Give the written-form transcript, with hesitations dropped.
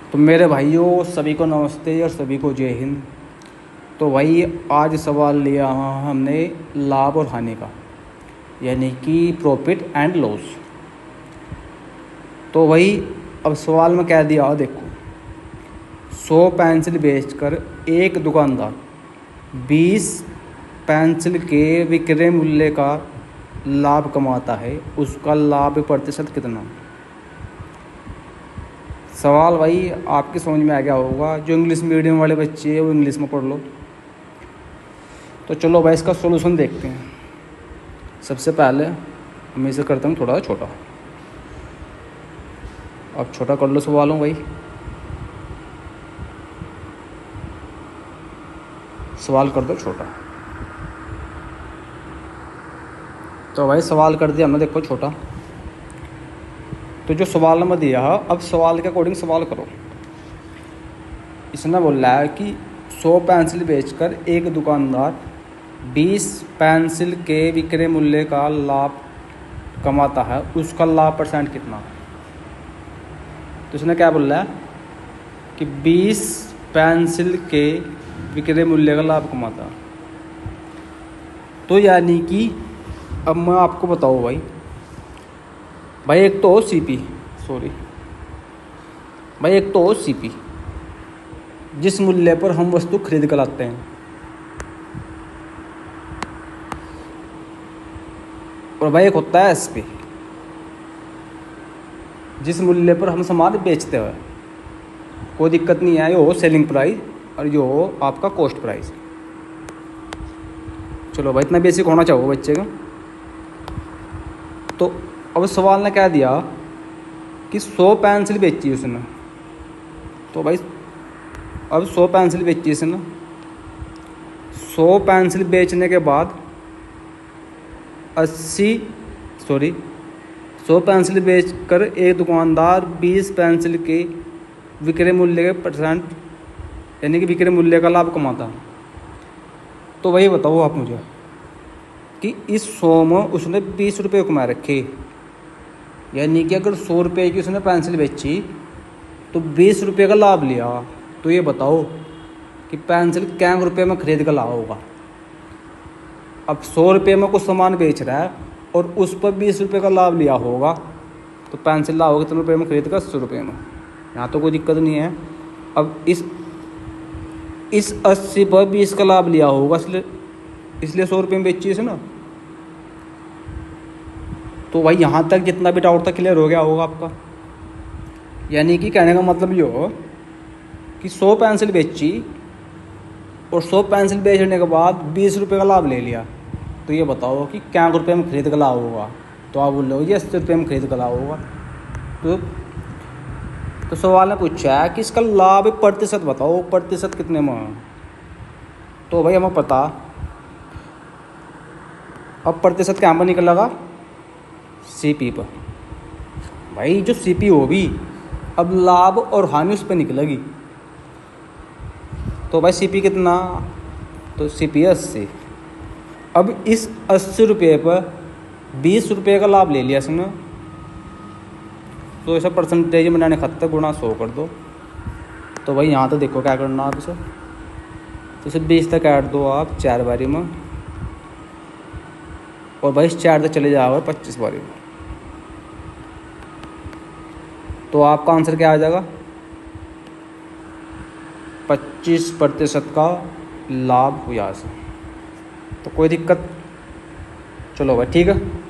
तो मेरे भाइयों सभी को नमस्ते और सभी को जय हिंद। तो भाई आज सवाल लिया हमने लाभ और हानि का, यानी कि प्रॉफिट एंड लॉस। तो भाई अब सवाल में क्या दिया देखो, 100 पेंसिल बेचकर एक दुकानदार 20 पेंसिल के विक्रय मूल्य का लाभ कमाता है, उसका लाभ प्रतिशत कितना। सवाल भाई आपकी समझ में आ गया होगा। जो इंग्लिश मीडियम वाले बच्चे हैं वो इंग्लिश में पढ़ लो। तो चलो भाई इसका सॉल्यूशन देखते हैं। सबसे पहले मैं इसे करता हूँ थोड़ा छोटा। अब छोटा कर लो सवालों भाई। सवाल कर दो छोटा। तो भाई सवाल कर दिया हमने, देखो छोटा। तो जो सवाल नंबर दिया है, अब सवाल के अकॉर्डिंग सवाल करो। इसने बोला है कि 100 पेंसिल बेचकर एक दुकानदार 20 पेंसिल के विक्रय मूल्य का लाभ कमाता है, उसका लाभ परसेंट कितना। तो इसने क्या बोला है कि 20 पेंसिल के विक्रय मूल्य का लाभ कमाता है। तो यानी कि अब मैं आपको बताऊँ भाई एक तो सीपी जिस मूल्य पर हम वस्तु खरीद कर लाते हैं, और भाई एक होता है एसपी जिस मूल्य पर हम सामान बेचते हैं। कोई दिक्कत नहीं है, ये हो सेलिंग प्राइस और ये हो आपका कॉस्ट प्राइस। चलो भाई इतना बेसिक होना चाहिए बच्चे का। तो अब सवाल ने क्या दिया कि 100 पेंसिल बेची उसने। तो भाई अब 100 पेंसिल बेची इसने। 100 पेंसिल बेचने के बाद 100 पेंसिल बेचकर एक दुकानदार 20 पेंसिल के विक्रय मूल्य के परसेंट, यानी कि विक्रय मूल्य का लाभ कमाता। तो वही बताओ आप मुझे कि इस 100 में उसने 20 रुपये कमा रखे, यानी कि अगर 100 रुपये की उसने पेंसिल बेची तो 20 रुपये का लाभ लिया। तो ये बताओ कि पेंसिल क्या रुपये में खरीद कर लाया होगा। अब 100 रुपये में कुछ सामान बेच रहा है और उस पर 20 रुपये का लाभ लिया होगा, तो पेंसिल लाओगे कितने रुपये में खरीद कर, 100 रुपये में। यहाँ तो कोई दिक्कत नहीं है। अब इस 80 पर 20 का लाभ लिया होगा, इसलिए 100 रुपये में बेची इसे ना। तो भाई यहाँ तक जितना भी डाउट था क्लियर हो गया होगा आपका। यानी कि कहने का मतलब ये हो कि 100 पेंसिल बेची और 100 पेंसिल बेचने के बाद 20 रुपये का लाभ ले लिया। तो ये बताओ कि क्या रुपये में खरीद कर लाभ होगा। तो आप बोल रहे हो ये 80 रुपये में खरीद कर लाभ होगा। तो सवाल ने पूछा है कि इसका लाभ प्रतिशत बताओ, प्रतिशत कितने में। तो भाई हमें पता, अब प्रतिशत क्या पर निकल लगा, सीपी पर। भाई जो सीपी होगी अब लाभ और हानि उस पर निकलेगी। तो भाई सीपी कितना, तो सीपी 80। अब इस 80 रुपये पर 20 रुपये का लाभ ले लिया इसने। तो ऐसा परसेंटेज बनाने खातर गुणा 100 कर दो। तो भाई यहाँ तो देखो क्या करना आप इसे, तो इसे 20 तक ऐड दो आप 4 बारी में, और भाई 4 तक चले जाओगे 25 बारी में। तो आपका आंसर क्या आ जाएगा, 25% का लाभ हुआ से। तो कोई दिक्कत, चलो भाई ठीक है।